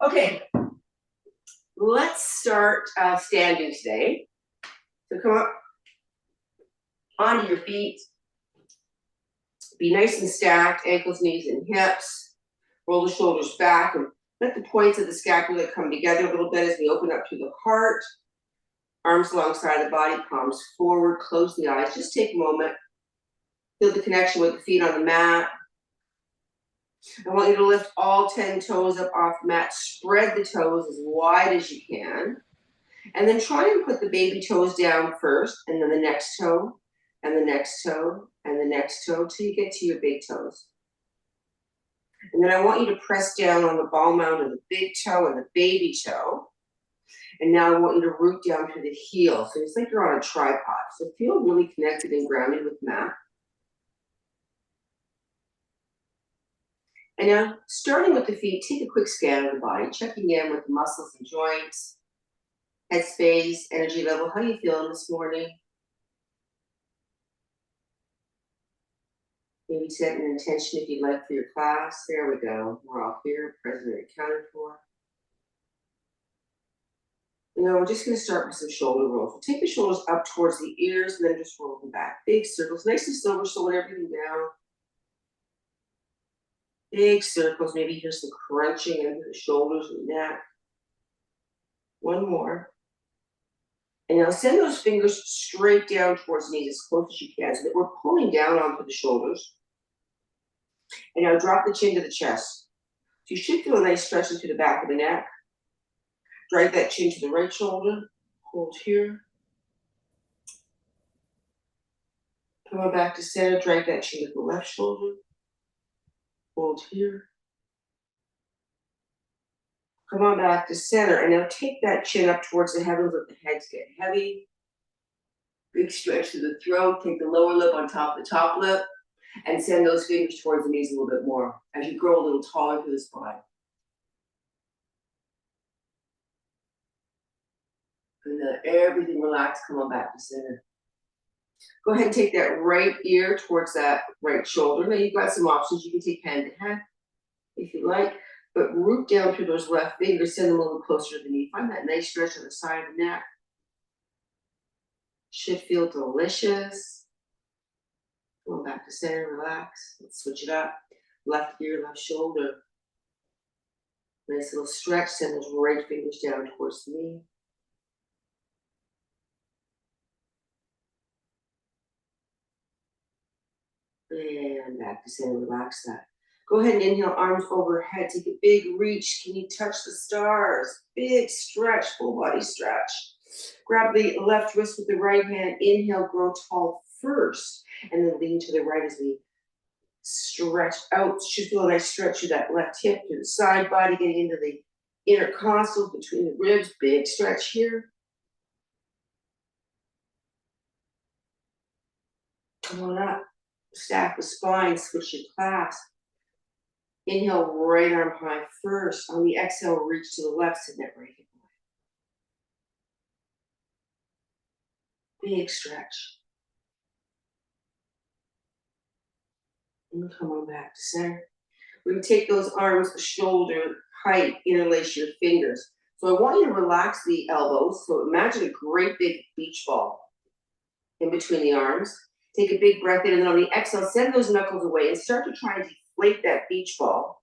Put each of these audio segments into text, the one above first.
Okay, let's start standing today. So come up onto your feet. Be nice and stacked, ankles, knees, and hips. Roll the shoulders back and let the points of the scapula come together a little bit as we open up to the heart. Arms alongside the body, palms forward, close the eyes. Just take a moment. Feel the connection with the feet on the mat. I want you to lift all 10 toes up off the mat. Spread the toes as wide as you can. And then try and put the baby toes down first, and then the next toe, and the next toe, and the next toe, till you get to your big toes. And then I want you to press down on the ball mound of the big toe and the baby toe. And now I want you to root down through the heel. So it's like you're on a tripod. So feel really connected and grounded with the mat. And now, starting with the feet, take a quick scan of the body, checking in with the muscles and joints, head space, energy level. How are you feeling this morning? Maybe set an intention if you'd like for your class. There we go. We're all here, present and accounted for. Now we're just going to start with some shoulder rolls. We'll take the shoulders up towards the ears and then just roll them back. Big circles, nice and slow. We're slowing everything down. Big circles. Maybe here's some crunching into the shoulders and neck. One more. And now send those fingers straight down towards the knees as close as you can so that we're pulling down onto the shoulders. And now drop the chin to the chest. So you should feel a nice stretch into the back of the neck. Drag that chin to the right shoulder. Hold here. Come on back to center. Drag that chin to the left shoulder. Hold here. Come on back to center. And now take that chin up towards the heavens. Let the heads get heavy. Big stretch to the throat. Take the lower lip on top of the top lip. And send those fingers towards the knees a little bit more as you grow a little taller through the spine. And then everything relaxed, come on back to center. Go ahead and take that right ear towards that right shoulder. Now you've got some options. You can take hand to hand if you like, but root down through those left fingers, send them a little closer to the knee. Find that nice stretch on the side of the neck. Should feel delicious. Come on back to center, relax. Let's switch it up. Left ear, left shoulder. Nice little stretch, send those right fingers down towards the knee. And back to center, relax that. Go ahead and inhale, arms overhead. Take a big reach. Can you touch the stars? Big stretch, full body stretch. Grab the left wrist with the right hand. Inhale, grow tall first. And then lean to the right as we stretch out. Should feel a nice stretch through that left hip, to the side body, getting into the intercostals between the ribs. Big stretch here. Come on up. Stack the spine, switch your clasp. Inhale, right arm high first. On the exhale, reach to the left, send that right hip away. Big stretch. And come on back to center. We're going to take those arms shoulder height, interlace your fingers. So I want you to relax the elbows. So imagine a great big beach ball in between the arms. Take a big breath in, and then on the exhale, send those knuckles away and start to try and deflate that beach ball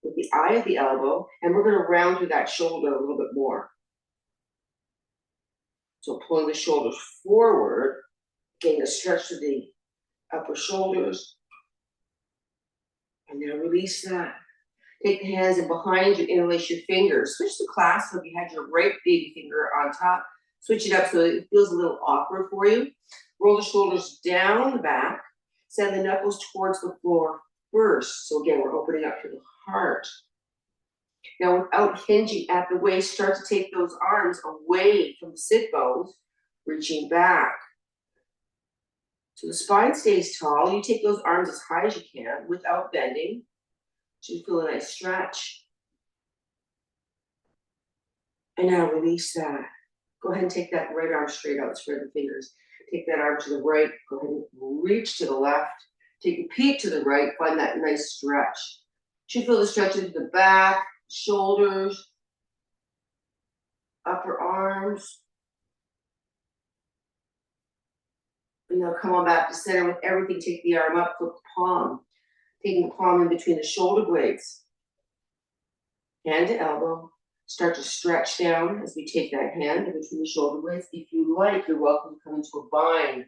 with the eye of the elbow, and we're going to round through that shoulder a little bit more. So pulling the shoulders forward, getting a stretch to the upper shoulders, and then release that. Take the hands in behind you, interlace your fingers. Switch the clasp so if you had your right baby finger on top. Switch it up so it feels a little awkward for you. Roll the shoulders down the back. Send the knuckles towards the floor first. So again, we're opening up to the heart. Now without hinging at the waist, start to take those arms away from the sit bones, reaching back. So the spine stays tall. You take those arms as high as you can without bending. So you feel a nice stretch. And now release that. Go ahead and take that right arm straight out, spread the fingers. Take that arm to the right, go ahead and reach to the left. Take a peek to the right, find that nice stretch. You should feel the stretch into the back, shoulders, upper arms. And now come on back to center with everything. Take the arm up, flip the palm. Taking the palm in between the shoulder blades. Hand to elbow. Start to stretch down as we take that hand in between the shoulder blades. If you like, you're welcome to come into a bind.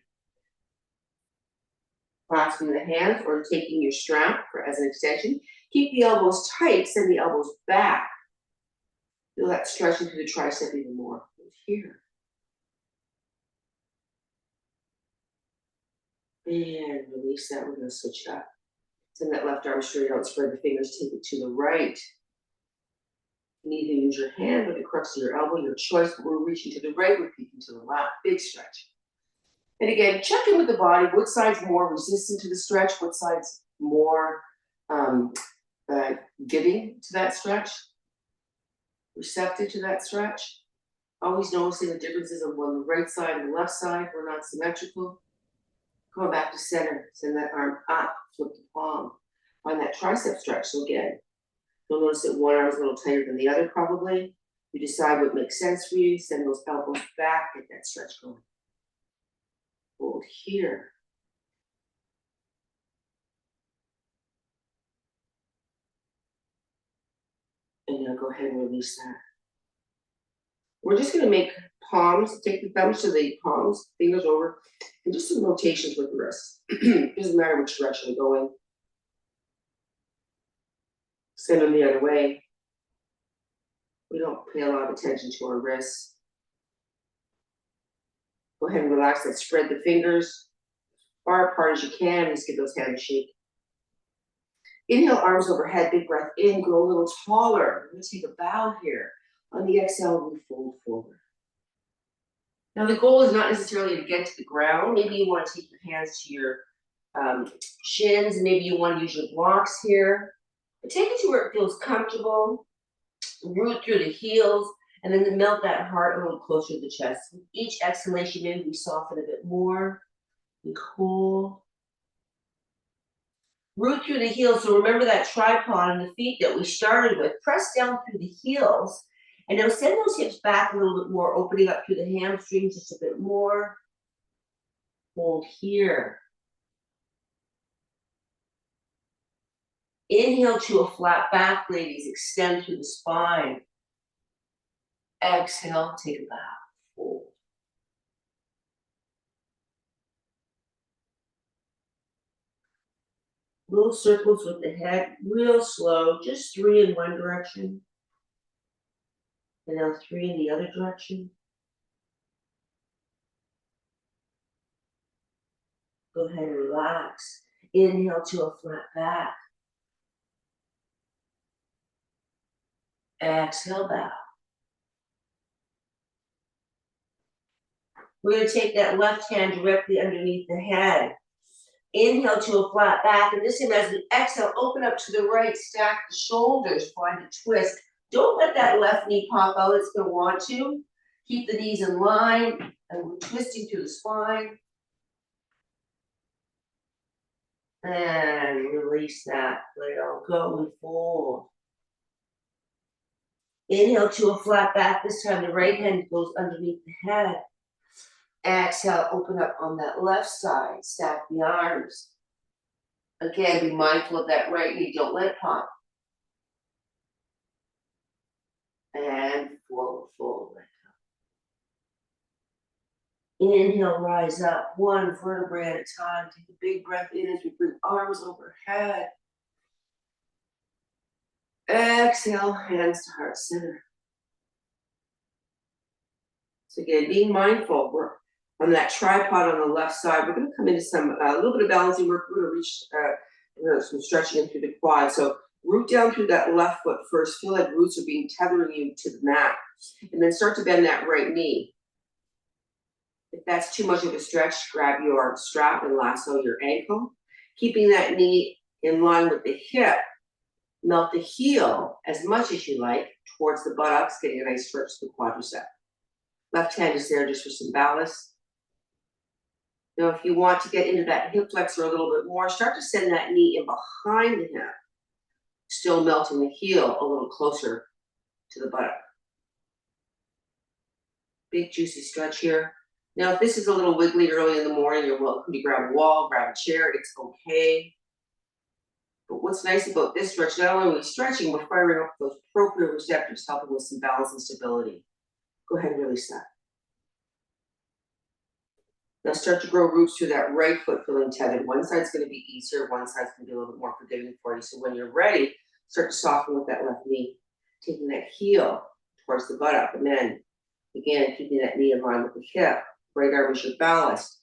Clasping the hands or taking your strap as an extension. Keep the elbows tight, send the elbows back. Feel that stretching through the tricep even more. Here. And release that. We're going to switch it up. Send that left arm straight out. Spread the fingers. Take it to the right. You can either use your hand or the crux of your elbow, your choice, but we're reaching to the right, we're peeking to the left. Big stretch. And again, check in with the body. What side's more resistant to the stretch? What side's more giving to that stretch? Receptive to that stretch? Always noticing the differences of on the right side and the left side. We're not symmetrical. Come back to center. Send that arm up. Flip the palm. Find that tricep stretch. So again, you'll notice that one arm is a little tighter than the other probably. You decide what makes sense for you. Send those elbows back. Get that stretch going. Hold here. And now go ahead and release that. We're just going to make palms, take the thumbs to the palms, fingers over, and just some rotations with the wrists. Doesn't matter which direction you're going. Send them the other way. We don't pay a lot of attention to our wrists. Go ahead and relax that. Spread the fingers as far apart as you can. Just give those hands a shake. Inhale, arms overhead, big breath in, grow a little taller. We're going to take a bow here. On the exhale, we fold forward. Now the goal is not necessarily to get to the ground. Maybe you want to take your hands to your shins. Maybe you want to use your blocks here. But take it to where it feels comfortable. Root through the heels. And then melt that heart a little closer to the chest. With each exhalation, maybe we soften a bit more. We hold. Root through the heels. So remember that tripod on the feet that we started with. Press down through the heels. And now send those hips back a little bit more, opening up through the hamstrings just a bit more. Hold here. Inhale to a flat back, ladies. Extend through the spine. Exhale, take a bow. Fold. Little circles with the head, real slow, just 3 in one direction. And now 3 in the other direction. Go ahead and relax. Inhale to a flat back. Exhale, bow. We're going to take that left hand directly underneath the head. Inhale to a flat back. And this time as we exhale, open up to the right, stack the shoulders, find a twist. Don't let that left knee pop out. It's going to want to. Keep the knees in line. And we're twisting through the spine. And release that. Let it all go and fold. Inhale to a flat back. This time the right hand goes underneath the head. Exhale, open up on that left side. Stack the arms. Again, be mindful of that right knee. Don't let it pop. And forward, fold. Inhale, rise up. One vertebrae at a time. Take a big breath in as we bring arms overhead. Exhale, hands to heart center. So again, being mindful. We're on that tripod on the left side. We're going to come into some a little bit of balancing work. We're going to reach some stretching in through the quad. So root down through that left foot first. Feel like roots are being tethering you to the mat. And then start to bend that right knee. If that's too much of a stretch, grab your strap and lasso your ankle. Keeping that knee in line with the hip. Melt the heel as much as you like towards the buttocks, getting a nice stretch to the quadricep. Left hand is there just for some ballast. Now, if you want to get into that hip flexor a little bit more, start to send that knee in behind the hip. Still melting the heel a little closer to the buttock. Big juicy stretch here. Now, if this is a little wiggly early in the morning, you're welcome to grab a wall, grab a chair, it's okay. But what's nice about this stretch, not only are we stretching, we're firing up those proprioceptors, helping with some balance and stability. Go ahead and release that. Now start to grow roots through that right foot feeling tethered. One side's going to be easier, one side's going to be a little bit more forgiving for you. So when you're ready, start to soften with that left knee, taking that heel towards the buttock, and then again, keeping that knee in line with the hip. Right arm is your ballast.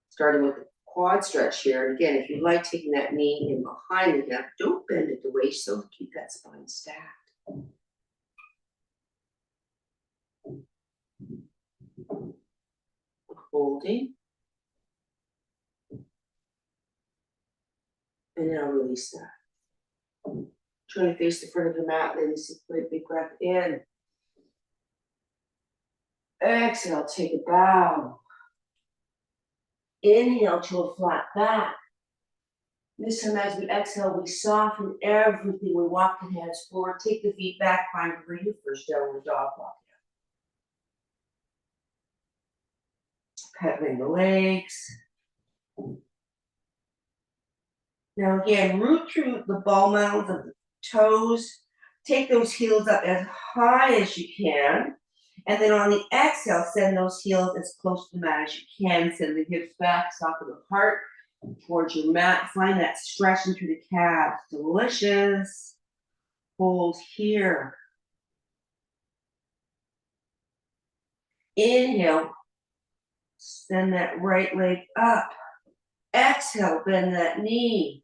Starting with the quad stretch here. And again, if you like taking that knee in behind the hip, don't bend at the waist, so keep that spine stacked. Holding. And now release that. Trying to face the front of the mat, then take a big breath in. Exhale, take a bow. Inhale to a flat back. This time as we exhale, we soften everything. We walk the hands forward, take the feet back, find your first downward dog walk. Pedaling the legs. Now again, root through the ball mounds of the toes. Take those heels up as high as you can. And then on the exhale, send those heels as close to the mat as you can. Send the hips back, soften the heart towards your mat. Find that stretching through the calves. Delicious. Hold here. Inhale. Send that right leg up. Exhale, bend that knee.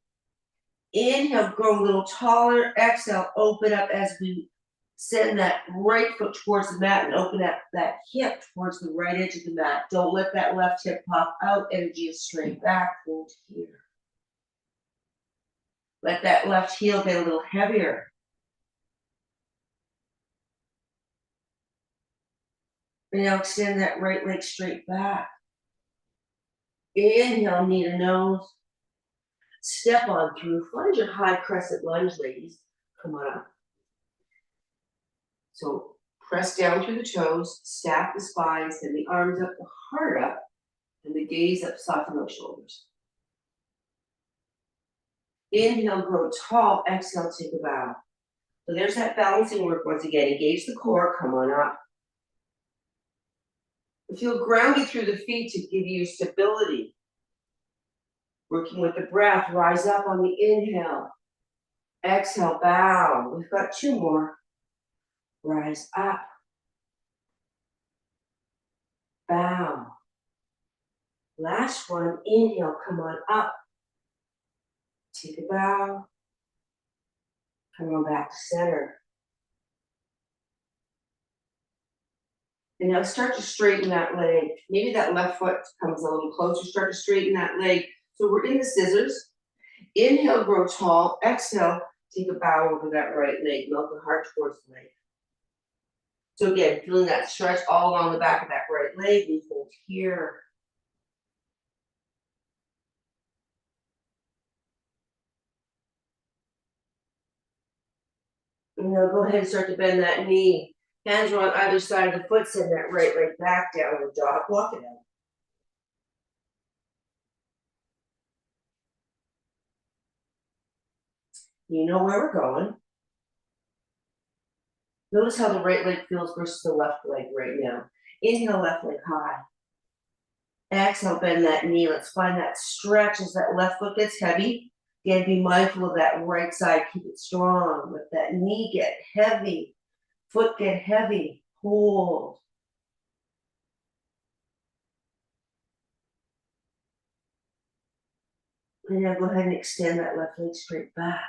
Inhale, grow a little taller. Exhale, open up as we send that right foot towards the mat and open up that hip towards the right edge of the mat. Don't let that left hip pop out. Energy is straight back. Hold here. Let that left heel get a little heavier. And now extend that right leg straight back. Inhale, knee to nose. Step on through. Find your high crescent lunge, ladies. Come on up. So press down through the toes, stack the spine, send the arms up, the heart up, and the gaze up, soften those shoulders. Inhale, grow tall. Exhale, take a bow. So there's that balancing work once again. Engage the core, come on up. Feel grounded through the feet to give you stability. Working with the breath, rise up on the inhale. Exhale, bow. We've got two more. Rise up. Bow. Last one, inhale, come on up. Take a bow. Come on back to center. And now start to straighten that leg. Maybe that left foot comes a little closer. Start to straighten that leg. So we're in the scissors. Inhale, grow tall. Exhale, take a bow over that right leg. Melt the heart towards the leg. So again, feeling that stretch all along the back of that right leg. We hold here. And now go ahead and start to bend that knee. Hands are on either side of the foot. Send that right leg back down the dog. Walk it out. You know where we're going. Notice how the right leg feels versus the left leg right now. Inhale, left leg high. Exhale, bend that knee. Let's find that stretch as that left foot gets heavy. Again, be mindful of that right side. Keep it strong. Let that knee get heavy. Foot get heavy. Hold. And now go ahead and extend that left leg straight back.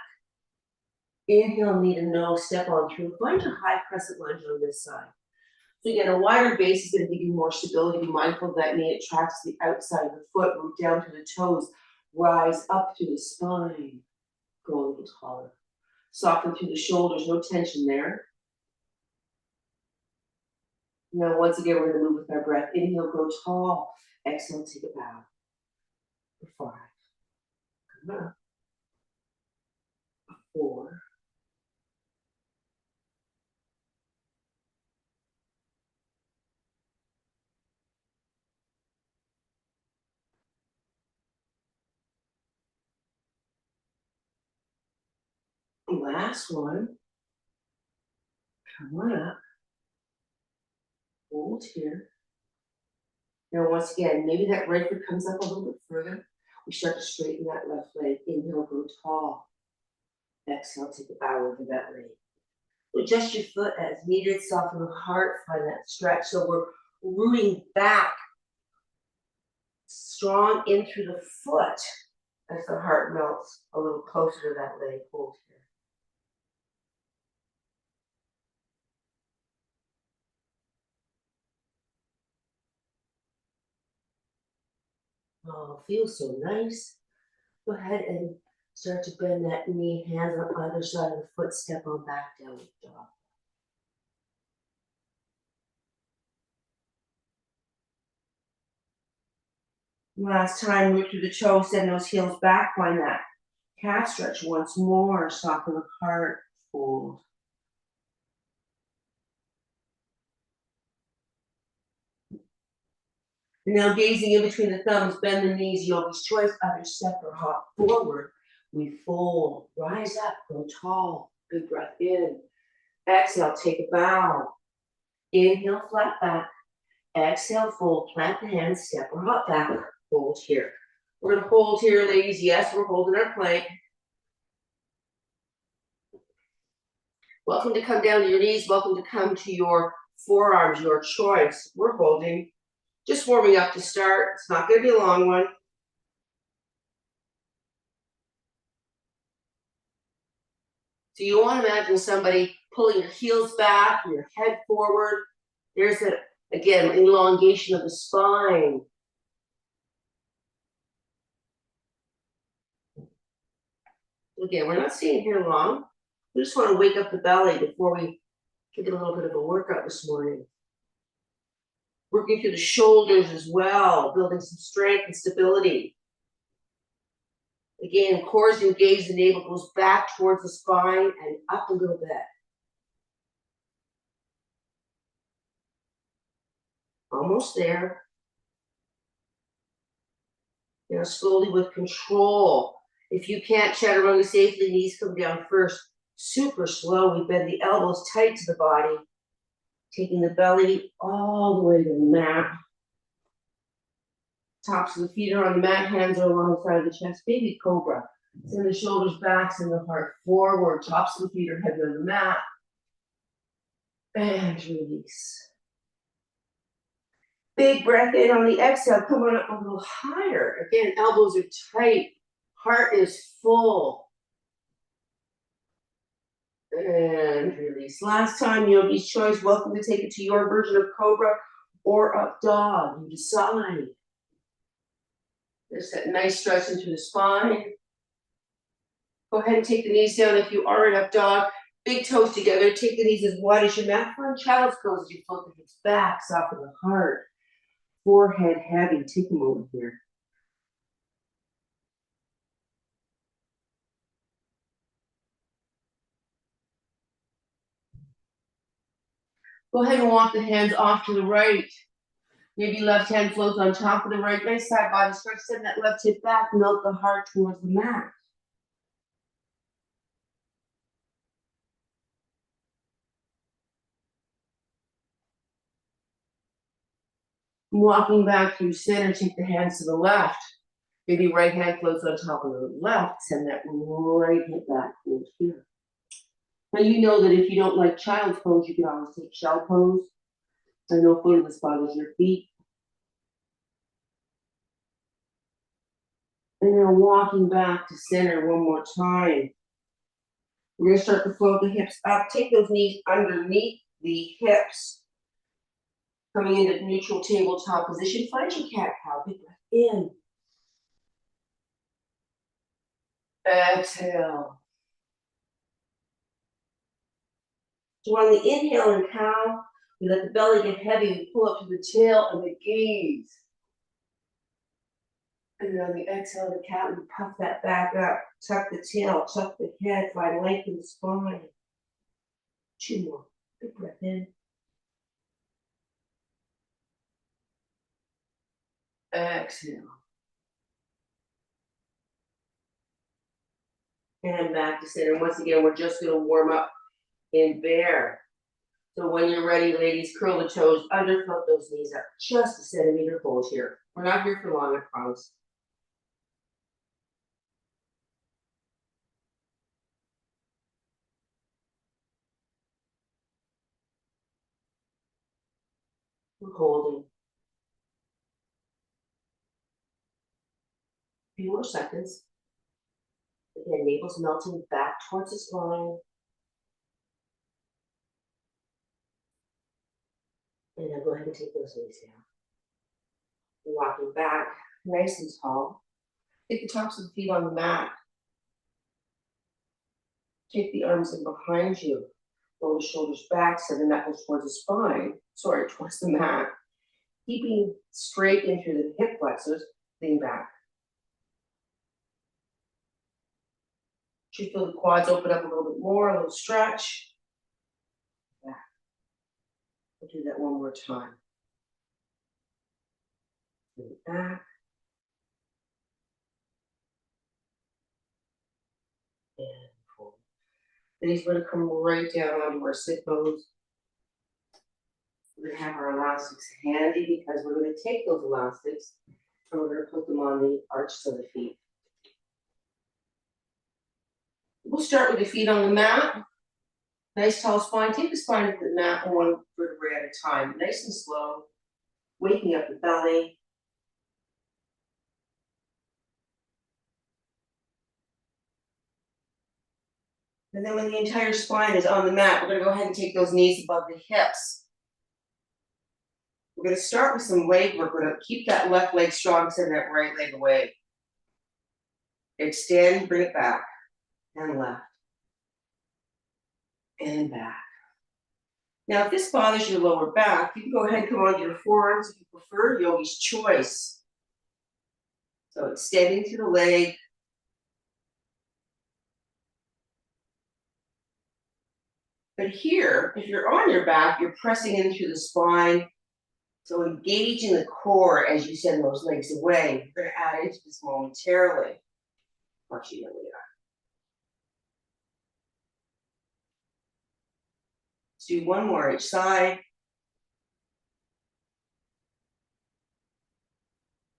Inhale, knee to nose, step on through. Find your high crescent lunge on this side. So again, a wider base is going to give you more stability. Be mindful of that knee. It tracks the outside of the foot. Move down to the toes. Rise up through the spine. Go a little taller. Soften through the shoulders. No tension there. Now, once again, we're going to move with our breath. Inhale, grow tall. Exhale, take a bow. For 5. Come on. 4. Last one. Come on up. Hold here. Now, once again, maybe that right foot comes up a little bit further. We start to straighten that left leg. Inhale, go tall. Exhale, take a bow over that leg. Adjust your foot as needed. Soften the heart. Find that stretch. So we're rooting back, strong in through the foot as the heart melts a little closer to that leg. Hold here. Oh, feels so nice. Go ahead and start to bend that knee, hands on either side of the foot, step on back, downward dog. Last time, root through the toes, send those heels back, find that calf stretch once more, soften the heart, fold. Now gazing in between the thumbs, bend the knees, yogi's choice, other step or hop forward. We fold, rise up, go tall, big breath in. Exhale, take a bow. Inhale, flat back. Exhale, fold, plant the hands, step or hop back, hold here. We're gonna hold here, ladies. Yes, we're holding our plank. Welcome to come down to your knees. Welcome to come to your forearms, your choice. We're holding. Just warming up to start. It's not going to be a long one. So you want to imagine somebody pulling your heels back, your head forward. There's a, again, elongation of the spine. Again, we're not staying here long. We just want to wake up the belly before we get a little bit of a workout this morning. Working through the shoulders as well, building some strength and stability. Again, core is engaged, the navel goes back towards the spine and up a little bit. Almost there. Now slowly with control. If you can't chaturanga safely, knees come down first. Super slow. We bend the elbows tight to the body, taking the belly all the way to the mat. Tops of the feet are on the mat, hands are alongside of the chest. Baby cobra. Send the shoulders back, send the heart forward. Tops of the feet are heavy on the mat. And release. Big breath in on the exhale. Come on up a little higher. Again, elbows are tight. Heart is full. And release. Last time, yogi's choice. Welcome to take it to your version of cobra or up dog. You decide. There's that nice stretch into the spine. Go ahead and take the knees down if you are in up dog. Big toes together. Take the knees as wide as your mat. Find child's pose as you float the hips back. Soften the heart. Forehead heavy. Take a moment here. Go ahead and walk the hands off to the right. Maybe left hand floats on top of the right. Nice side body stretch. Send that left hip back. Melt the heart towards the mat. Walking back through center. Take the hands to the left. Maybe right hand floats on top of the left. Send that right hip back towards here. Now you know that if you don't like child's pose, you can always take shell pose. I know foot of the spot is your feet. And then walking back to center one more time. We're going to start to float the hips up. Take those knees underneath the hips. Coming into neutral tabletop position. Find your cat-cow. Big breath in. Exhale. So on the inhale and cow, we let the belly get heavy. We pull up to the tail and the gaze. And then on the exhale, the cat, and puff that back up, tuck the tail, tuck the head, find length in the spine. 2 more. Big breath in. Exhale. And back to center. Once again, we're just going to warm up in bear. So when you're ready, ladies, curl the toes, underfoot those knees up. Just a centimeter hold here. We're not here for long, I promise. We're holding. A few more seconds. Again, navel's melting back towards the spine. And now go ahead and take those knees down. Walking back, nice and tall. Take the tops of the feet on the mat. Take the arms in behind you. Roll the shoulders back, send the knuckles towards the spine. Sorry, towards the mat. Keeping straight in through the hip flexors, lean back. Should feel the quads open up a little bit more, a little stretch. Back. We'll do that one more time. Lean back. And forward. These are going to come right down onto our sit bones. We're going to have our elastics handy because we're going to take those elastics and we're going to put them on the arches of the feet. We'll start with the feet on the mat. Nice tall spine. Take the spine to the mat one vertebrae at a time. Nice and slow. Waking up the belly. And then when the entire spine is on the mat, we're going to go ahead and take those knees above the hips. We're going to start with some leg work. We're going to keep that left leg strong, send that right leg away. Extend, bring it back. And left. And back. Now, if this bothers your lower back, you can go ahead and come onto your forearms if you prefer, yogi's choice. So extending through the leg. But here, if you're on your back, you're pressing in through the spine. So engaging the core as you send those legs away. We're going to add into this momentarily. Actually, here we are. Let's do one more each side.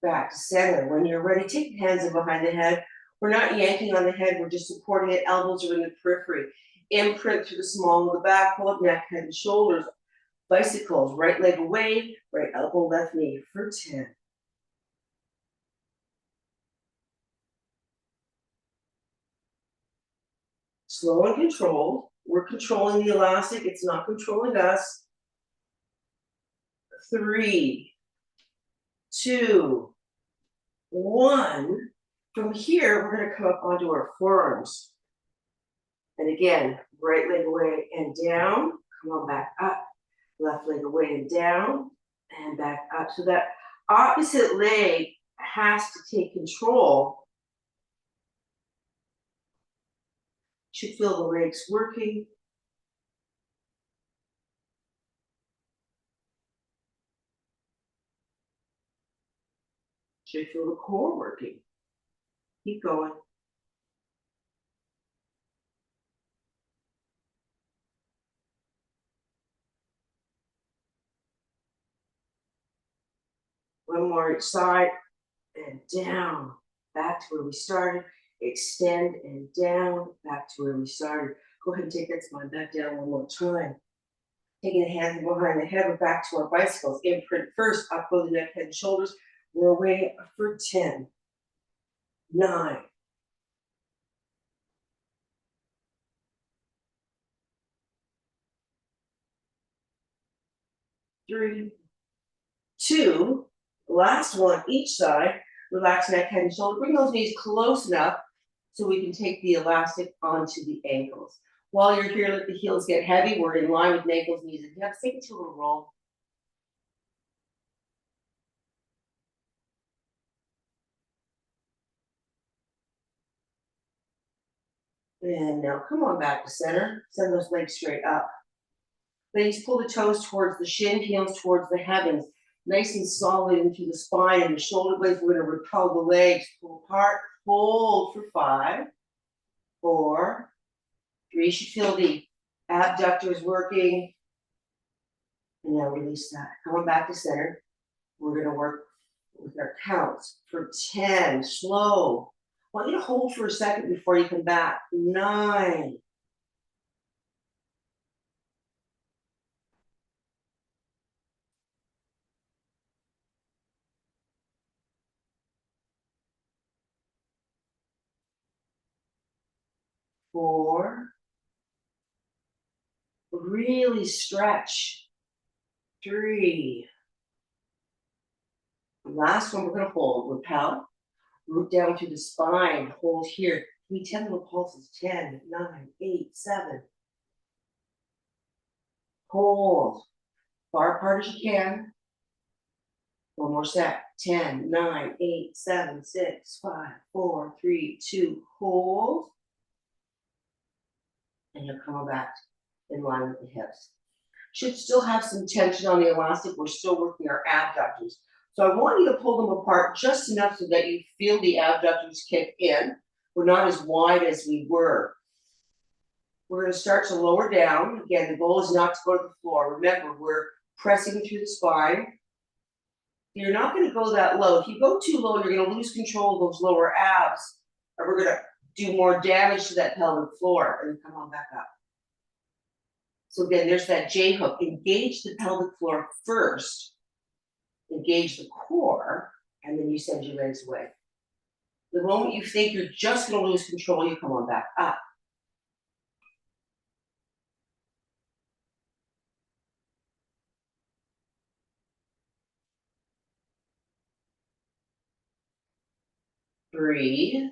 Back to center. When you're ready, take the hands in behind the head. We're not yanking on the head, we're just supporting it. Elbows are in the periphery. Imprint through the small of the back, pull up neck, head, and shoulders. Bicycles, right leg away, right elbow, left knee for 10. Slow and controlled. We're controlling the elastic, it's not controlling us. 3, 2, 1. From here, we're going to come up onto our forearms. And again, right leg away and down. Come on back up. Left leg away and down. And back up. So that opposite leg has to take control. Should feel the legs working. Should feel the core working. Keep going. One more each side and down. Back to where we started. Extend and down. Back to where we started. Go ahead and take that spine back down one more time. Taking the hands behind the head, we're back to our bicycles. Imprint first, up both the neck, head, and shoulders. We're away for 10, 9, 3, 2, last one each side. Relax neck, head, and shoulder. Bring those knees close enough so we can take the elastic onto the ankles. While you're here, let the heels get heavy. We're in line with ankles, knees, and hips. Take it to a little roll. And now come on back to center. Send those legs straight up. Ladies, pull the toes towards the shin, heels towards the heavens. Nice and solid into the spine and the shoulder blades. We're going to repel the legs. Pull apart. Hold for 5, 4, 3. You should feel the abductors working. And now release that. Come on back to center. We're going to work with our counts for 10. Slow. I want you to hold for a second before you come back. 9. 4. Really stretch. 3. Last one, we're going to hold. Repel. Root down to the spine. Hold here. Give me 10 little pulses. 10, 9, 8, 7. Hold. Far apart as you can. One more set. 10, 9, 8, 7, 6, 5, 4, 3, 2. Hold. And you'll come back in line with the hips. Should still have some tension on the elastic. We're still working our abductors. So I want you to pull them apart just enough so that you feel the abductors kick in. We're not as wide as we were. We're going to start to lower down. Again, the goal is not to go to the floor. Remember, we're pressing through the spine. You're not going to go that low. If you go too low, you're going to lose control of those lower abs, or we're going to do more damage to that pelvic floor. And come on back up. So again, there's that J hook. Engage the pelvic floor first. Engage the core, and then you send your legs away. The moment you think you're just going to lose control, you come on back up. Breathe.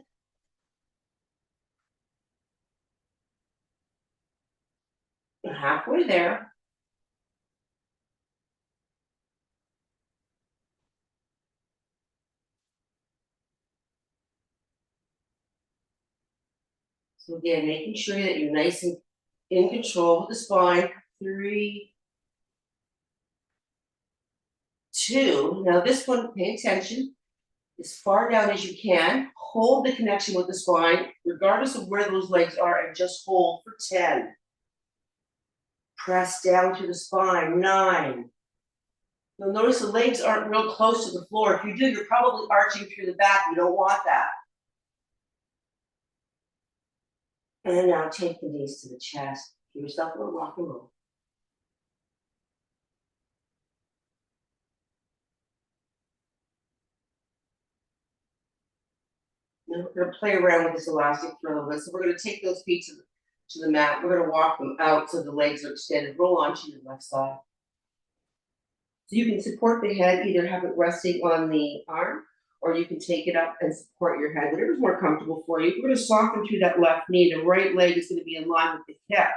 Halfway there. So again, making sure that you're nice and in control of the spine. 3, 2. Now this one, pay attention. As far down as you can. Hold the connection with the spine, regardless of where those legs are, and just hold for 10. Press down to the spine. 9. You'll notice the legs aren't real close to the floor. If you do, you're probably arching through the back. You don't want that. And then now take the knees to the chest. Give yourself a little rock and roll. Now we're going to play around with this elastic for a little bit. So we're going to take those feet to the mat. We're going to walk them out so the legs are extended. Roll onto your left side. So you can support the head, either have it resting on the arm, or you can take it up and support your head, whatever's more comfortable for you. We're going to soften through that left knee. The right leg is going to be in line with the hip.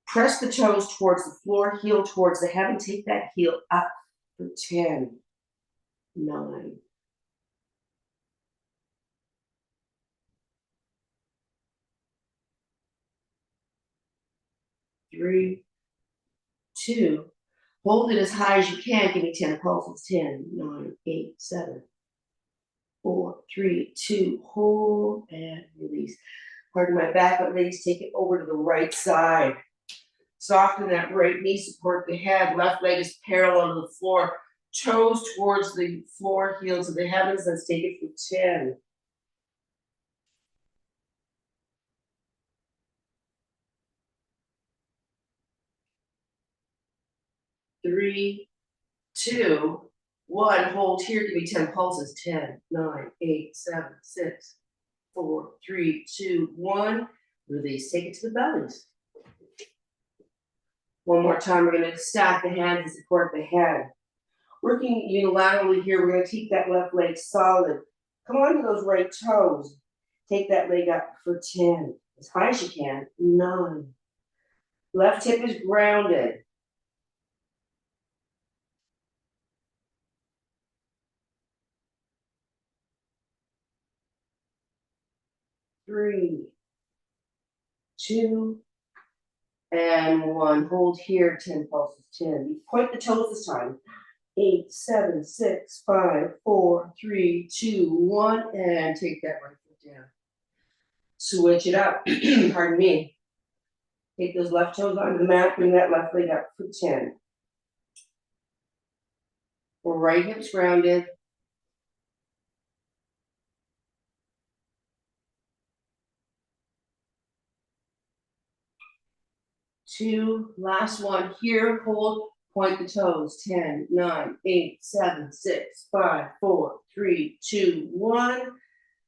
Press the toes towards the floor, heel towards the heaven. Take that heel up for 10, 9, 3, 2. Hold it as high as you can. Give me 10 pulses. 10, 9, 8, 7, 4, 3, 2. Hold and release. Pardon my back, but ladies, take it over to the right side. Soften that right knee, support the head. Left leg is parallel to the floor. Toes towards the floor, heels of the heavens. Let's take it for 10. 3, 2, 1. Hold here. Give me 10 pulses. 10, 9, 8, 7, 6, 4, 3, 2, 1. Release. Take it to the bellies. One more time. We're going to stack the hands and support the head. Working unilaterally here, we're going to keep that left leg solid. Come onto those right toes. Take that leg up for 10. As high as you can. 9. Left hip is grounded. 3, 2, and 1. Hold here, 10 pulses, 10. Point the toes this time. 8, 7, 6, 5, 4, 3, 2, 1, and take that right foot down. Switch it up. Pardon me. Take those left toes onto the mat, bring that left leg up for 10. Right hips grounded. 2, last one here, hold, point the toes, 10, 9, 8, 7, 6, 5, 4, 3, 2, 1,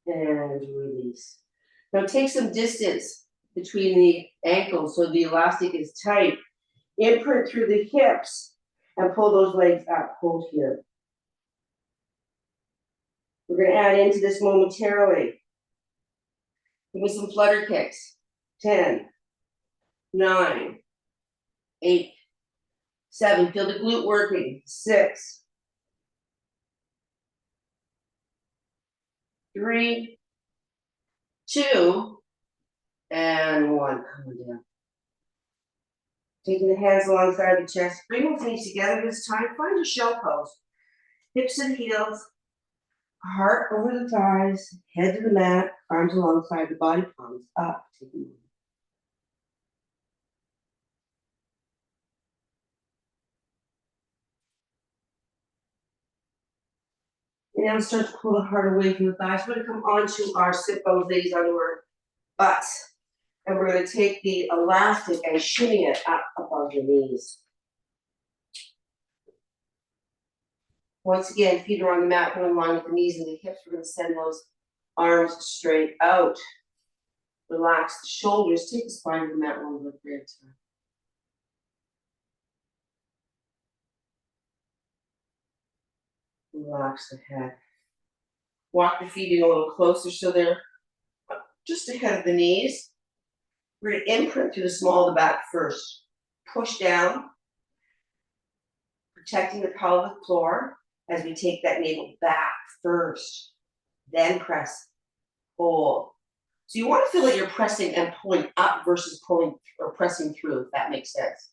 and release. Now take some distance between the ankles so the elastic is tight. Imprint through the hips and pull those legs up, hold here. We're gonna add into this momentarily. Give me some flutter kicks. 10, 9, 8, 7, feel the glute working. 6, 3, 2, and 1. Come on down. Taking the hands alongside the chest. Bring those knees together this time. Find a shell pose. Hips and heels. Heart over the thighs. Head to the mat. Arms alongside the body. Palms up. Take a moment. And now start to pull the heart away from the thighs. We're going to come onto our sit bones, ladies, onto our butts. And we're going to take the elastic and shimmy it up above the knees. Once again, feet are on the mat, going along with the knees and the hips. We're going to send those arms straight out. Relax the shoulders. Take the spine to the mat one look at a time. Relax the head. Walk the feet in a little closer so they're just ahead of the knees. We're going to imprint through the small of the back first. Push down, protecting the pelvic floor as we take that navel back first. Then press, hold. So you want to feel like you're pressing and pulling up versus pulling or pressing through, if that makes sense.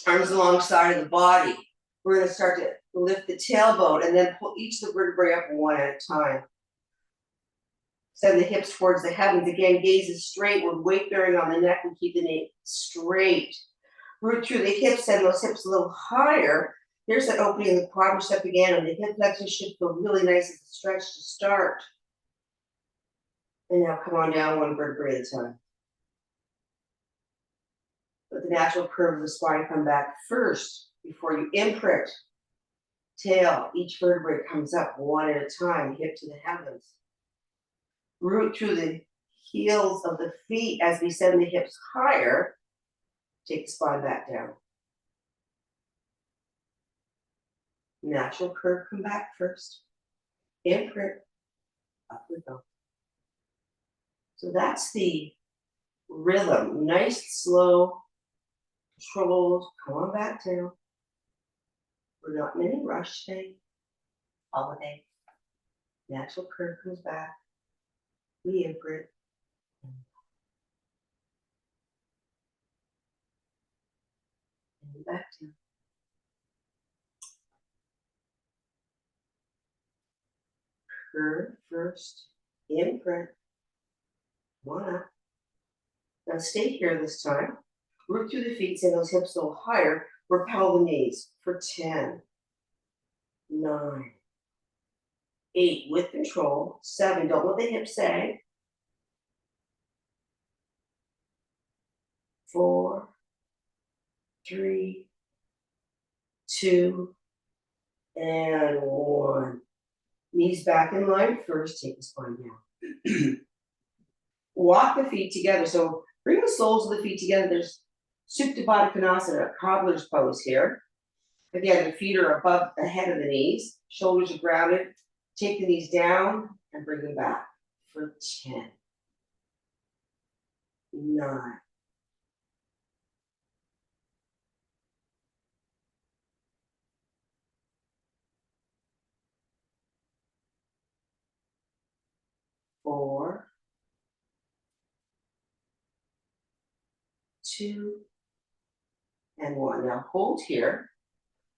Arms alongside of the body. We're going to start to lift the tailbone and then pull each of the vertebrae up one at a time. Send the hips towards the heavens. Again, gaze is straight. We're weight bearing on the neck and keep the nape straight. Root through the hips, send those hips a little higher. Here's that opening in the quadricep again, and the hip flexors should feel really nice as a stretch to start. And now come on down one vertebrae at a time. Let the natural curve of the spine come back first before you imprint. Tail, each vertebrae comes up one at a time, hip to the heavens. Root through the heels of the feet as we send the hips higher. Take the spine back down. Natural curve, come back first. Imprint, up we go. So that's the rhythm. Nice, slow, controlled. Come on back down. We're not in any rush today. Holiday. Natural curve comes back. We imprint. And back down. Curve first. Imprint. One up. Now stay here this time. Root through the feet, send those hips a little higher. Repel the knees for 10, 9, 8 with control, 7, don't let the hips sag, 4, 3, 2, and 1. Knees back in line first, take the spine down. Walk the feet together. So bring the soles of the feet together. There's Supta Baddha Konasana, cobbler's pose here. Again, the feet are above the head of the knees. Shoulders are grounded. Take the knees down and bring them back for 10, 9, 4, 2, and 1. Now hold here.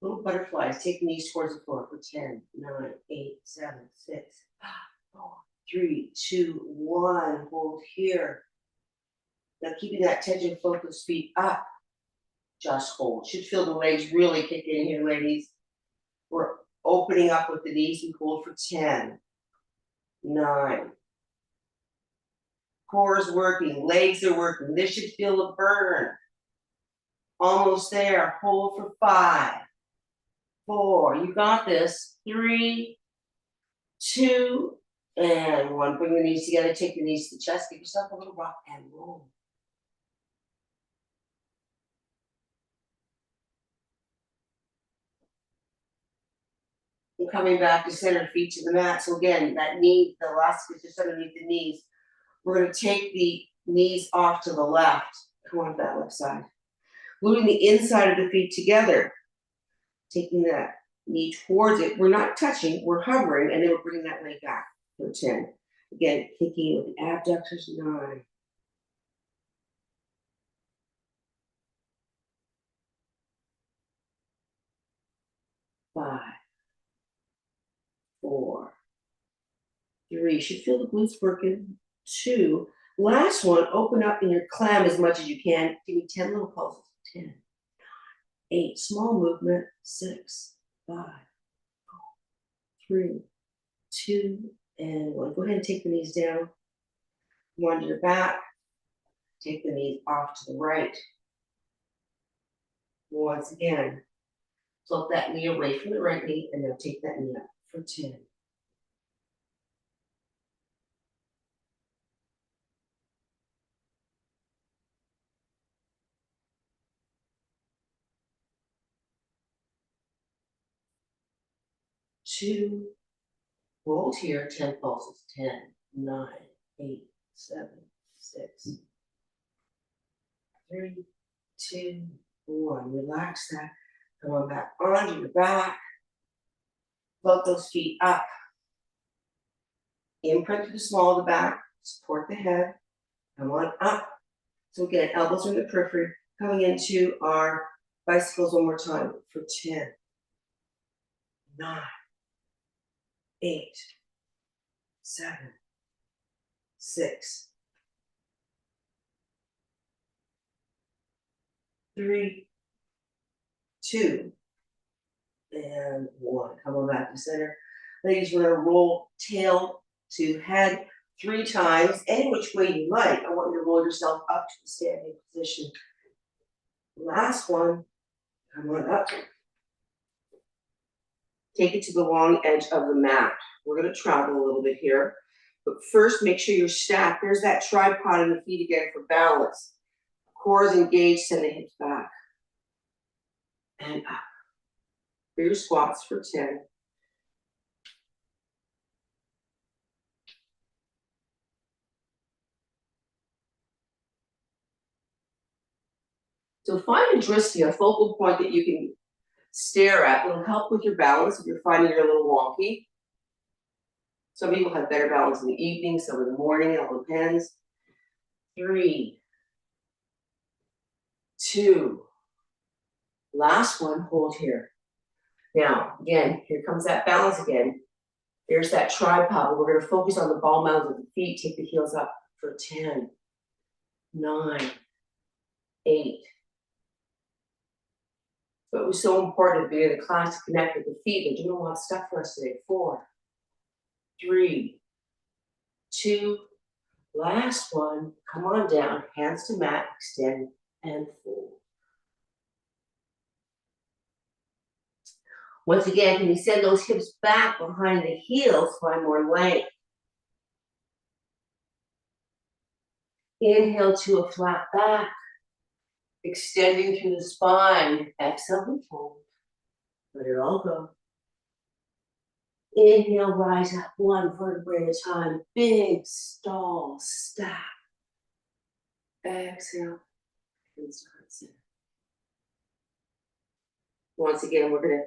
Little butterflies. Take the knees towards the floor for 10, 9, 8, 7, 6, 5, 4, 3, 2, 1. Hold here. Now keeping that tension, focus, feet up. Just hold. Should feel the legs really kick in here, ladies. We're opening up with the knees. We hold for 10, 9. Core is working. Legs are working. This should feel a burn. Almost there. Hold for 5, 4. You got this. 3, 2, and 1. Bring the knees together. Take the knees to the chest. Give yourself a little rock and roll. And coming back to center, feet to the mat. So again, that knee, the elastic is just underneath the knees. We're going to take the knees off to the left. Come on, that left side. Gluing the inside of the feet together. Taking that knee towards it. We're not touching, we're hovering, and then we're bringing that leg back for 10. Again, kicking with the abductors, 9. 5, 4, 3. Should feel the glutes working. 2. Last one, open up in your clam as much as you can. Give me 10 little pulses. 10, 9, 8. Small movement. 6, 5, 4, 3, 2, and 1. Go ahead and take the knees down. Come onto your back. Take the knees off to the right. Once again, flip that knee away from the right knee, and now take that knee up for 10. 2. Hold here, 10 pulses. 10, 9, 8, 7, 6, 3, 2, 1. Relax that. Come on back onto your back. Float those feet up. Imprint to the small of the back. Support the head. Come on up. So again, elbows are in the periphery. Coming into our bicycles one more time for 10, 9, 8, 7, 6, 3, 2, and 1. Come on back to center. Ladies, we're going to roll tail to head 3 times, any which way you like. I want you to roll yourself up to the standing position. Last one. Come on up. Take it to the long edge of the mat. We're going to travel a little bit here. But first, make sure you're stacked. There's that tripod in the feet again for balance. Core is engaged, send the hips back. And up. For your squats for 10. So find a drishti, a focal point that you can stare at. It'll help with your balance if you're finding you're a little wonky. Some people have better balance in the evening, some in the morning, it all depends. 3, 2, last one, hold here. Now, again, here comes that balance again. There's that tripod. We're going to focus on the ball mounds of the feet. Take the heels up for 10, 9, 8. So it was so important at the beginning of the class to connect with the feet. They're doing a lot of stuff for us today. 4, 3, 2, last one. Come on down, hands to mat, extend and fold. Once again, can you send those hips back behind the heels, find more length. Inhale to a flat back, extending through the spine. Exhale and fold. Let it all go. Inhale, rise up 1 vertebrae at a time. Big, stall, stack. Exhale, and start center. Once again, we're going to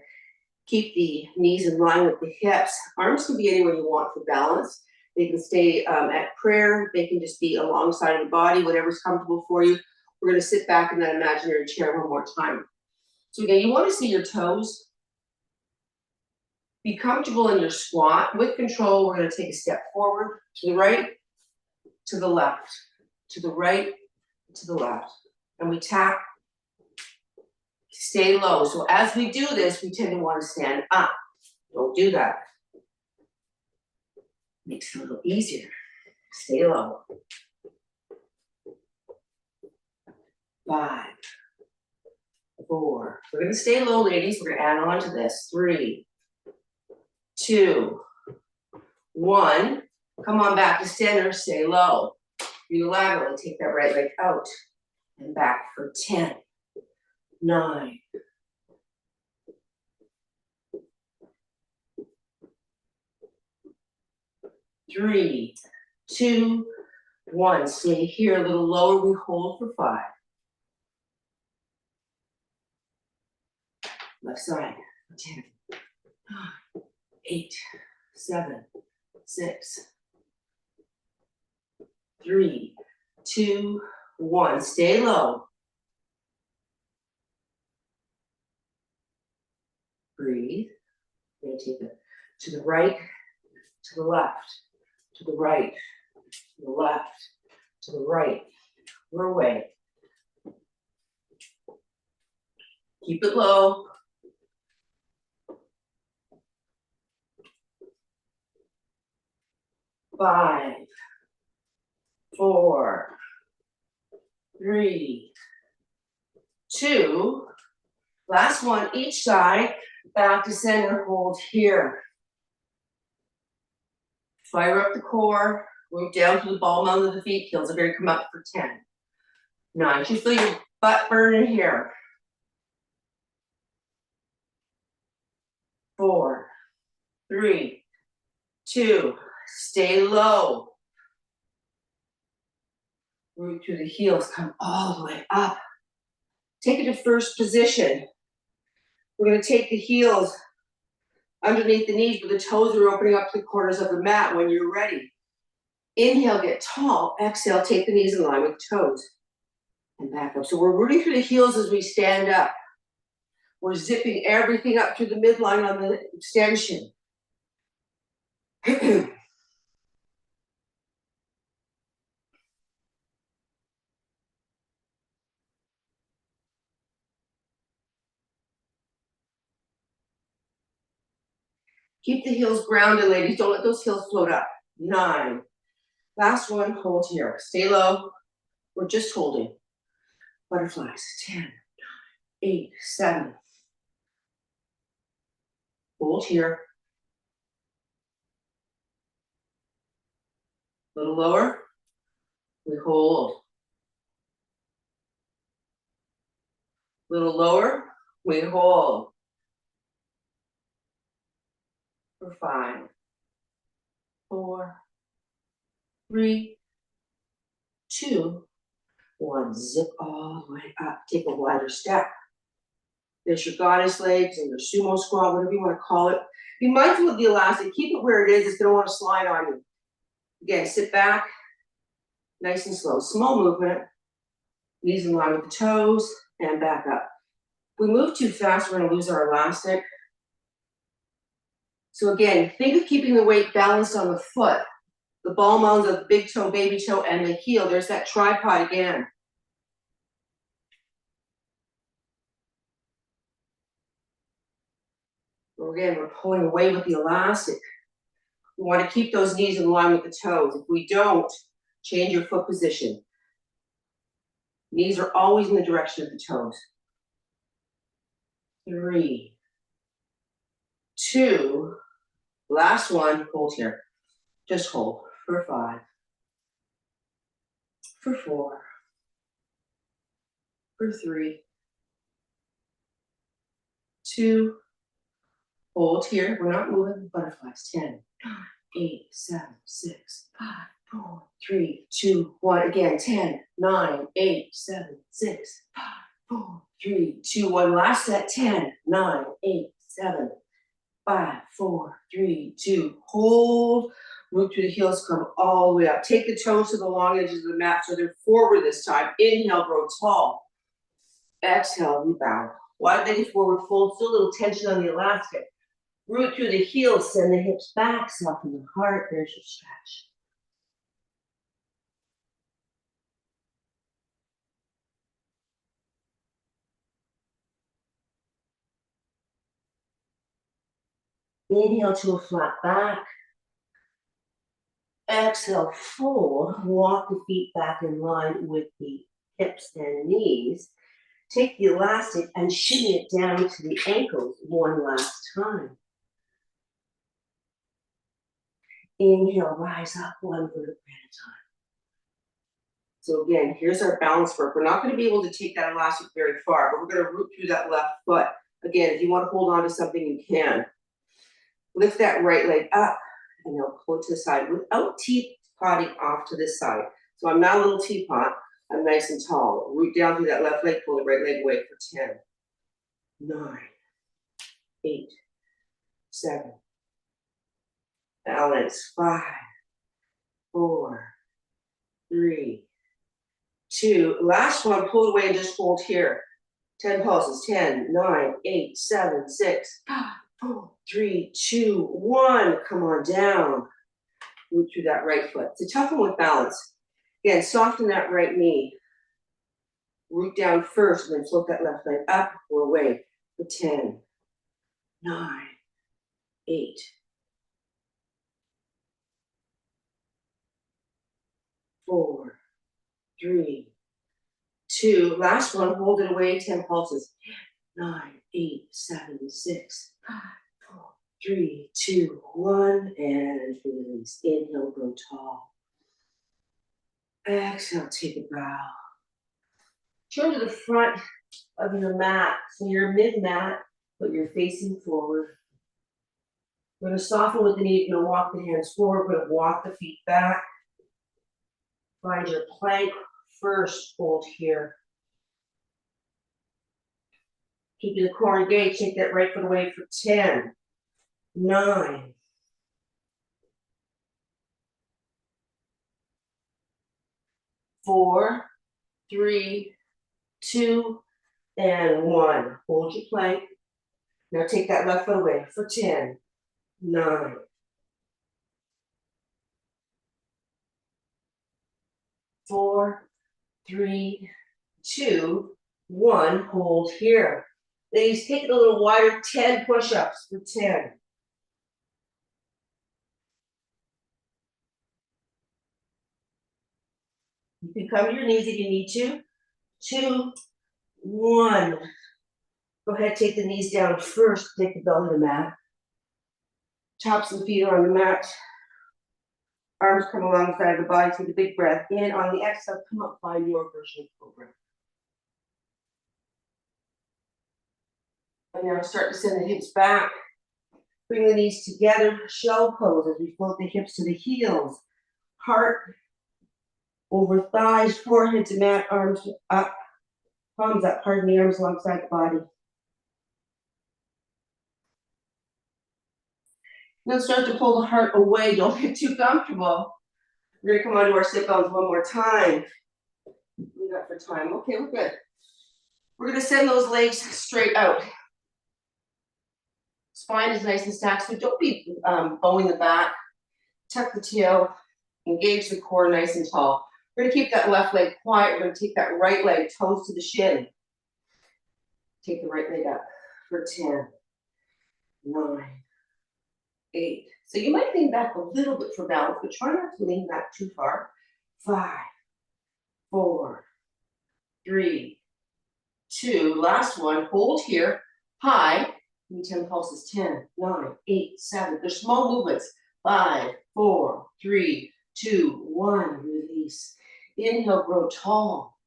keep the knees in line with the hips. Arms can be anywhere you want for balance. They can stay at prayer. They can just be alongside of the body, whatever's comfortable for you. We're gonna sit back in that imaginary chair one more time. So again, you wanna see your toes. Be comfortable in your squat. With control, we're gonna take a step forward, to the right, to the left, to the right, to the left. And we tap, stay low. So as we do this, we tend to wanna stand up. Don't do that. Makes it a little easier. Stay low. 5, 4. We're gonna stay low, ladies. We're gonna add on to this. 3, 2, 1. Come on back to center, stay low. Unilaterally, take that right leg out and back for 10, 9, 3, 2, 1. Stay here a little lower, we hold for 5. Left side, 10, 9, 8, 7, 6, 3, 2, 1. Stay low. Breathe. We're going to take it to the right, to the left, to the right, to the left, to the right. We're away. Keep it low. 5, 4, 3, 2. Last one, each side. Back to center, hold here. Fire up the core. Move down to the ball mound of the feet. Heels are going to come up for 10, 9. You feel your butt burning here. 4, 3, 2. Stay low. Root through the heels. Come all the way up. Take it to first position. We're going to take the heels underneath the knees, but the toes are opening up to the corners of the mat when you're ready. Inhale, get tall. Exhale, take the knees in line with the toes. And back up. So we're rooting through the heels as we stand up. We're zipping everything up through the midline on the extension. Keep the heels grounded, ladies. Don't let those heels float up. 9. Last one, hold here. Stay low. We're just holding. Butterflies. 10, 8, 7. Hold here. A little lower. We hold. A little lower. We hold. For 5, 4, 3, 2, 1. Zip all the way up. Take a wider step. There's your goddess legs and your sumo squat, whatever you want to call it. Be mindful of the elastic. Keep it where it is. It's going to want to slide on you. Again, sit back. Nice and slow. Small movement. Knees in line with the toes. And back up. If we move too fast, we're going to lose our elastic. So again, think of keeping the weight balanced on the foot. The ball mounds of the big toe, baby toe, and the heel. There's that tripod again. So again, we're pulling away with the elastic. We want to keep those knees in line with the toes. If we don't, change your foot position. Knees are always in the direction of the toes. 3, 2, last one, hold here. Just hold for 5, for 4, for 3, 2, hold here. We're not moving. Butterflies. 10, 9, 8, 7, 6, 5, 4, 3, 2, 1. Again, 10, 9, 8, 7, 6, 5, 4, 3, 2, 1. Last set. 10, 9, 8, 7, 5, 4, 3, 2. Hold. Root through the heels, come all the way up. Take the toes to the long edges of the mat so they're forward this time. Inhale, grow tall. Exhale, we bow. Wide-legged forward fold, still a little tension on the elastic. Root through the heels, send the hips back, soften the heart. There's your stretch. Inhale to a flat back. Exhale, fold. Walk the feet back in line with the hips and knees. Take the elastic and shimmy it down to the ankles one last time. Inhale, rise up one vertebra at a time. So again, here's our balance work. We're not going to be able to take that elastic very far, but we're going to root through that left foot. Again, if you want to hold on to something, you can. Lift that right leg up and now pull it to the side without teapotting off to this side. So I'm not a little teapot. I'm nice and tall. Root down through that left leg, pull the right leg away for 10, 9, 8, 7. Balance, 5, 4, 3, 2. Last one, pull it away and just hold here. 10 pulses, 10, 9, 8, 7, 6, 5, 4, 3, 2, 1. Come on down. Root through that right foot. It's a tough one with balance. Again, soften that right knee. Root down first and then float that left leg up or away for 10, 9, 8, 4, 3, 2. Last one, hold it away, 10 pulses. 9, 8, 7, 6, 5, 4, 3, 2, 1. And release. Inhale, grow tall. Exhale, take a bow. Turn to the front of your mat. So you're mid-mat, but you're facing forward. We're going to soften with the knee. You're going to walk the hands forward. We're going to walk the feet back. Find your plank first. Hold here. Keeping the core engaged. Take that right foot away for 10, 9, 4, 3, 2, and 1. Hold your plank. Now take that left foot away for 10, 9, 4, 3, 2, 1. Hold here. Ladies, take it a little wider. 10 push-ups for 10. You can come to your knees if you need to. 2, 1. Go ahead, take the knees down first. Take the belly to the mat. Tops of the feet are on the mat. Arms come alongside the body. Take a big breath in. On the exhale, come up, find your version of cobra. And now start to send the hips back. Bring the knees together. Shell pose as we float the hips to the heels. Heart over thighs, forehead to mat, arms up, palms up, pardon me, arms alongside the body. Now start to pull the heart away. Don't get too comfortable. We're going to come onto our sit bones one more time. We got for time. Okay, we're good. We're going to send those legs straight out. Spine is nice and stacked, so don't be bowing the back. Tuck the tail, engage the core nice and tall. We're going to keep that left leg quiet. We're going to take that right leg, toes to the shin. Take the right leg up for 10, 9, 8. So you might lean back a little bit for balance, but try not to lean back too far. 5, 4, 3, 2. Last one. Hold here. High. 10 pulses. 10, 9, 8, 7. They're small movements. 5, 4, 3, 2, 1. Release. Inhale, grow tall.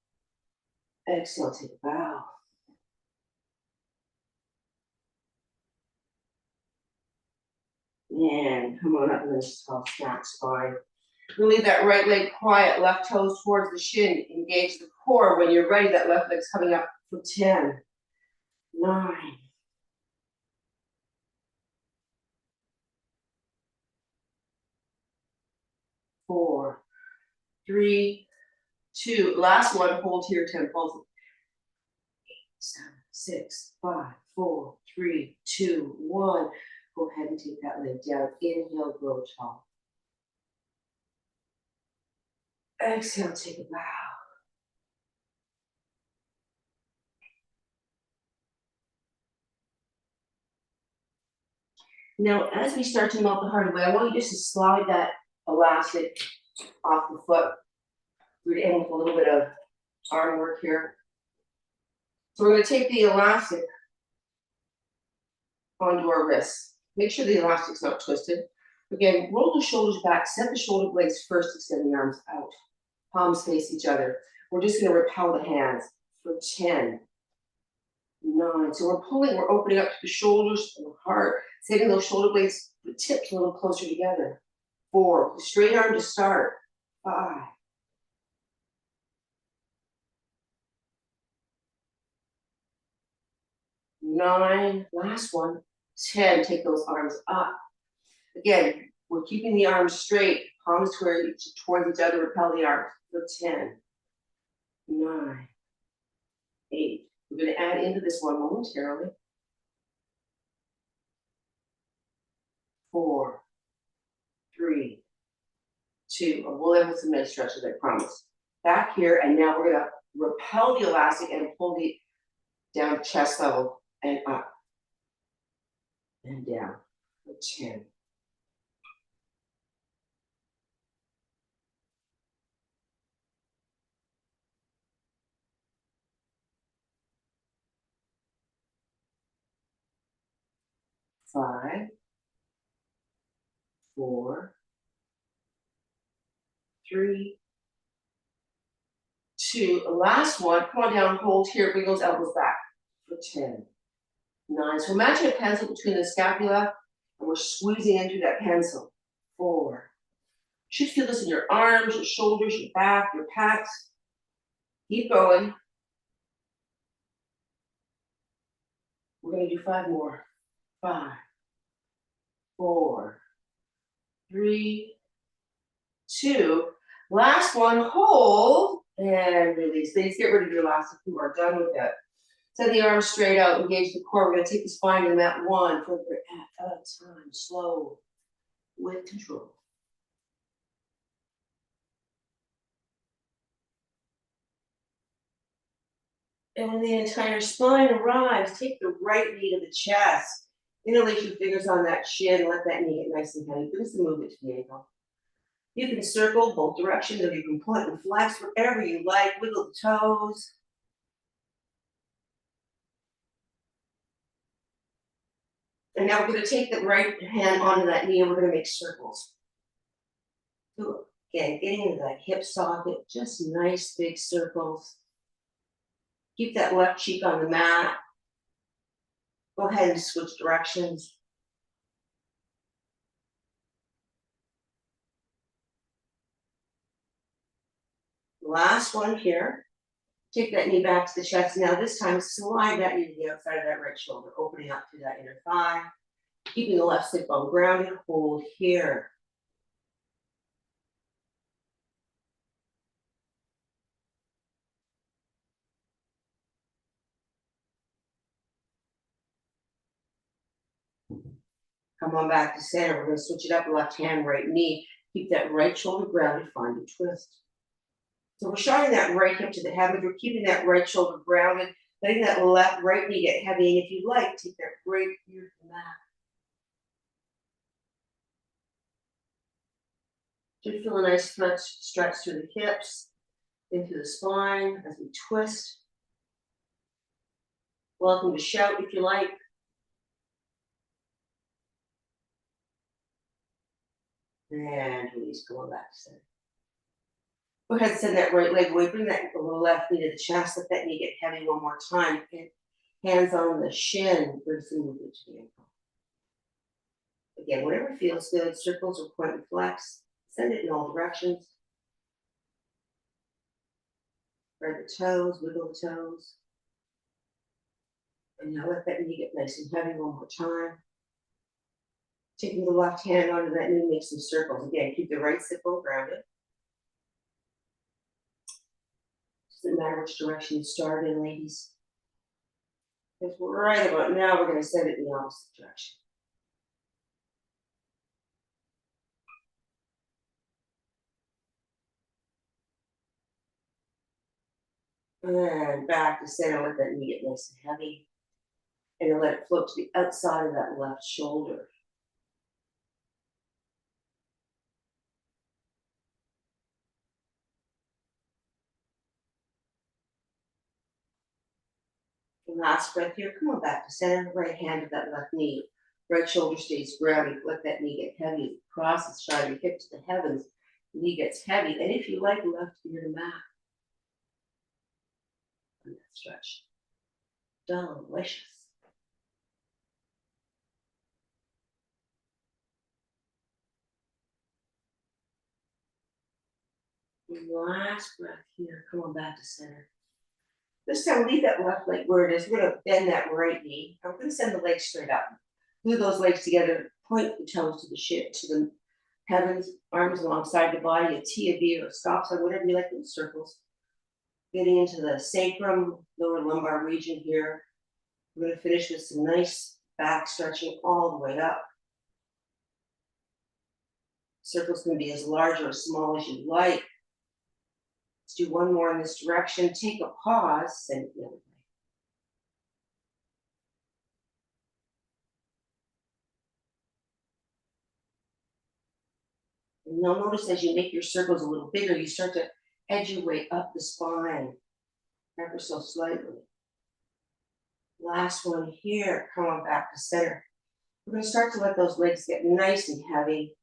Exhale, take a bow. And come on up, nice tall stack spine. Really that right leg quiet, left toes towards the shin. Engage the core. When you're ready, that left leg's coming up for 10, 9, 4, 3, 2. Last one, hold here, 10 pulses. 7, 6, 5, 4, 3, 2, 1. Go ahead and take that leg down. Inhale, grow tall. Exhale, take a bow. Now, as we start to melt the heart away, I want you just to slide that elastic off the foot. We're going to end with a little bit of arm work here. So we're going to take the elastic onto our wrists. Make sure the elastic's not twisted. Again, roll the shoulders back, set the shoulder blades first, extend the arms out. Palms face each other. We're just going to repel the hands for 10, 9. So we're pulling, we're opening up to the shoulders and the heart, setting those shoulder blades, the tips a little closer together. 4, straight arm to start. 5, 9, last one. 10, take those arms up. Again, we're keeping the arms straight, palms towards each other, repel the arms for 10, 9, 8. We're going to add into this one momentarily. 4, 3, 2. We'll end with some nice stretches, I promise. Back here, and now we're going to repel the elastic and pull the down chest level and up and down for 10. 5, 4, 3, 2. Last one. Come on down, hold here, bring those elbows back for 10, 9. So imagine a pencil between the scapula, and we're squeezing into that pencil. 4. You should feel this in your arms, your shoulders, your back, your pecs. Keep going. We're going to do 5 more. 5, 4, 3, 2. Last one, hold and release. Please get rid of your elastic. You are done with it. Send the arms straight out, engage the core. We're going to take the spine to the mat 1 foot at a time, slow, with control. And when the entire spine arrives, take the right knee to the chest. Interlace your fingers on that shin, let that knee get nice and heavy. Bring some movement to the ankle. You can circle both directions, or you can point and flex wherever you like. Wiggle the toes. And now we're going to take the right hand onto that knee and we're going to make circles. So again, getting into that hip socket, just nice big circles. Keep that left cheek on the mat. Go ahead and switch directions. Last one here. Take that knee back to the chest. Now this time, slide that knee to the outside of that right shoulder, opening up to that inner thigh. Keeping the left sit bone grounded, hold here. Come on back to center. We're going to switch it up, left hand, right knee. Keep that right shoulder grounded, find a twist. So we're shifting that right hip to the heavens. We're keeping that right shoulder grounded, letting that left right knee get heavy. And if you like, take that right ear to the mat. Should feel a nice stretch through the hips, into the spine as we twist. Welcome to shout if you like. And release, going back to center. Go ahead and send that right leg away. Bring that left knee to the chest. Let that knee get heavy one more time. Hands on the shin. Bring some movement to the ankle. Again, whatever feels good. Circles or point and flex. Send it in all directions. Spread the toes, wiggle the toes. And now let that knee get nice and heavy one more time. Taking the left hand onto that knee, make some circles. Again, keep the right sit bone grounded. Doesn't matter which direction you start in, ladies. Because right about now, we're going to send it in the opposite direction. And back to center, let that knee get nice and heavy. And then let it float to the outside of that left shoulder. And last breath here, come on back to center, right hand to that left knee. Right shoulder stays grounded, let that knee get heavy. Crosses, shine your hip to the heavens. Knee gets heavy. And if you like, left ear to mat. And that stretch. Delicious. Last breath here, come on back to center. This time, leave that left leg where it is. We're gonna bend that right knee. I'm gonna send the legs straight up. Glue those legs together, point the toes to the shit, to the heavens, arms alongside the body, a T, a V, or a stop sign, whatever you like, in circles. Getting into the sacrum, lower lumbar region here. We're gonna finish with some nice back stretching all the way up. Circles can be as large or as small as you like. Let's do one more in this direction. Take a pause, send it the other way. And you'll notice as you make your circles a little bigger, you start to edge your way up the spine, ever so slightly. Last one here, come on back to center. We're going to start to let those legs get nice and heavy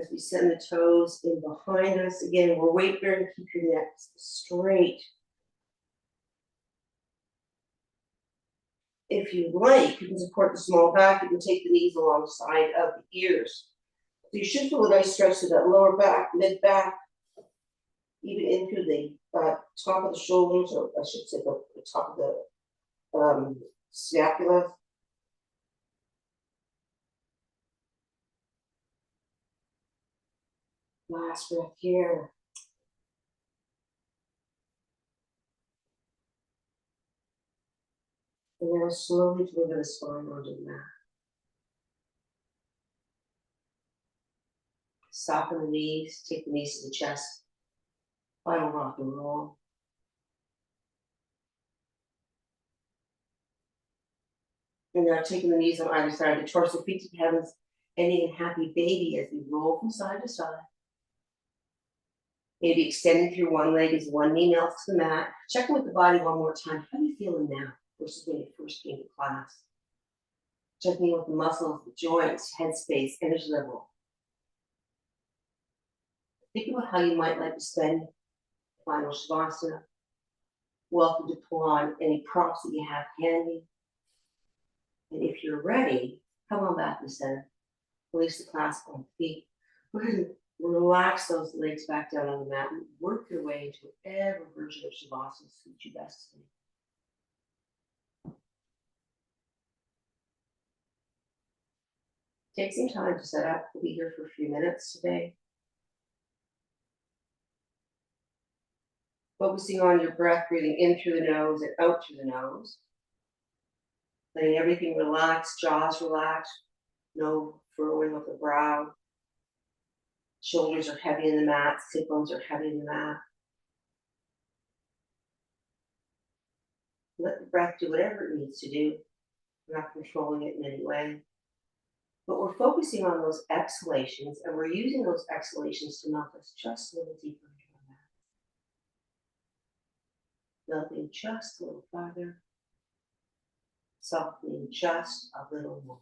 as we send the toes in behind us. Again, we're weight bearing, keep your neck straight. If you like, you can support the small back, you can take the knees alongside of the ears. So you should feel a nice stretch to that lower back, mid back, even into the top of the shoulders, or I should say the top of the scapula. Last breath here. And then slowly deliver the spine onto the mat. Soften the knees, take the knees to the chest. Final rock and roll. And now taking the knees on either side of the torso, feet to the heavens, ending in happy baby as we roll from side to side. Maybe extending through one leg as one knee melts to the mat. Check in with the body one more time. How are you feeling now versus when you first came to class? Checking in with the muscles, the joints, headspace, energy level. Think about how you might like to spend final Shavasana. Welcome to pull on any props that you have handy. And if you're ready, come on back to the center. Release the clasp on the feet. We're going to relax those legs back down on the mat and work your way into whatever version of Shavasana suits you best today. Take some time to set up. We'll be here for a few minutes today. Focusing on your breath, breathing in through the nose and out through the nose. Letting everything relax, jaws relax, no furrowing of the brow. Shoulders are heavy in the mat, sit bones are heavy in the mat. Let the breath do whatever it needs to do. We're not controlling it in any way. But we're focusing on those exhalations, and we're using those exhalations to melt us just a little deeper into the mat. Melting just a little farther. Softening just a little more.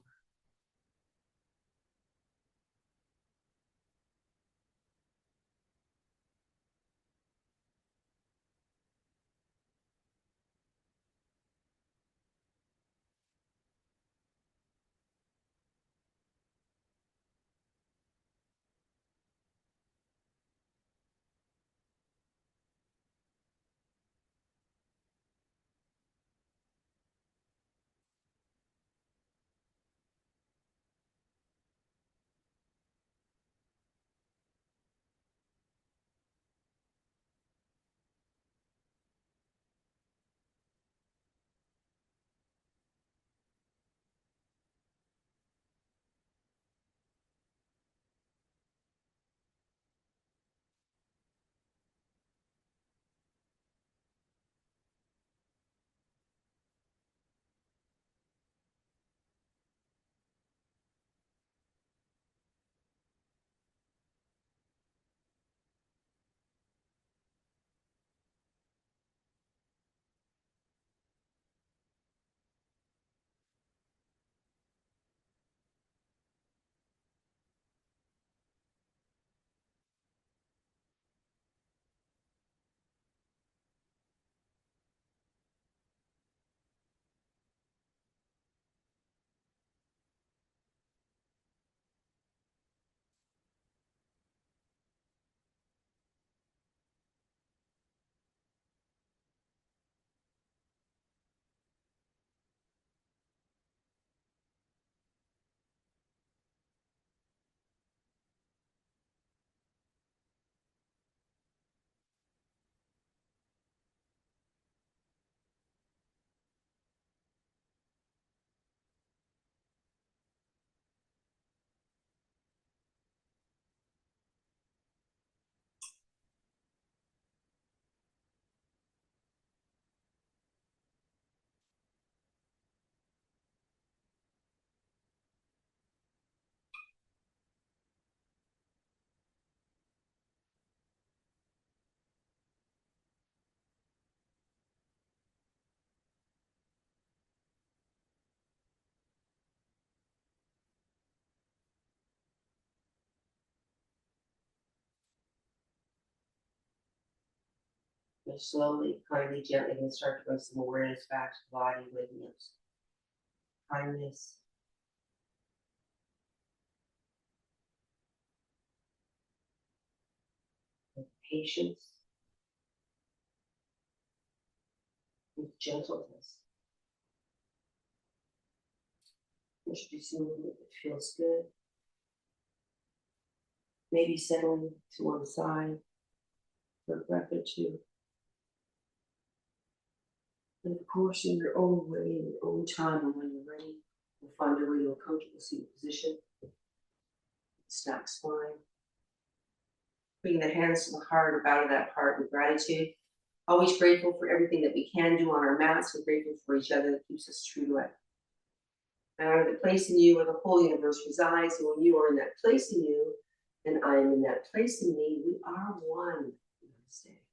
And slowly, kindly, gently, and start to bring some awareness back to the body, witness, kindness. With patience, with gentleness. Introducing movement that feels good. Maybe settling to one side for a breath or two. And of course, in your own way, in your own time, and when you're ready, you'll find a real comfortable seated position. Stack spine. Bring the hands to the heart, or bow to that heart with gratitude. Always grateful for everything that we can do on our mats. We're grateful for each other that keeps us true to it. I honor the place in you where the whole universe resides, and when you are in that place in you, and I am in that place in me, we are one. Namaste.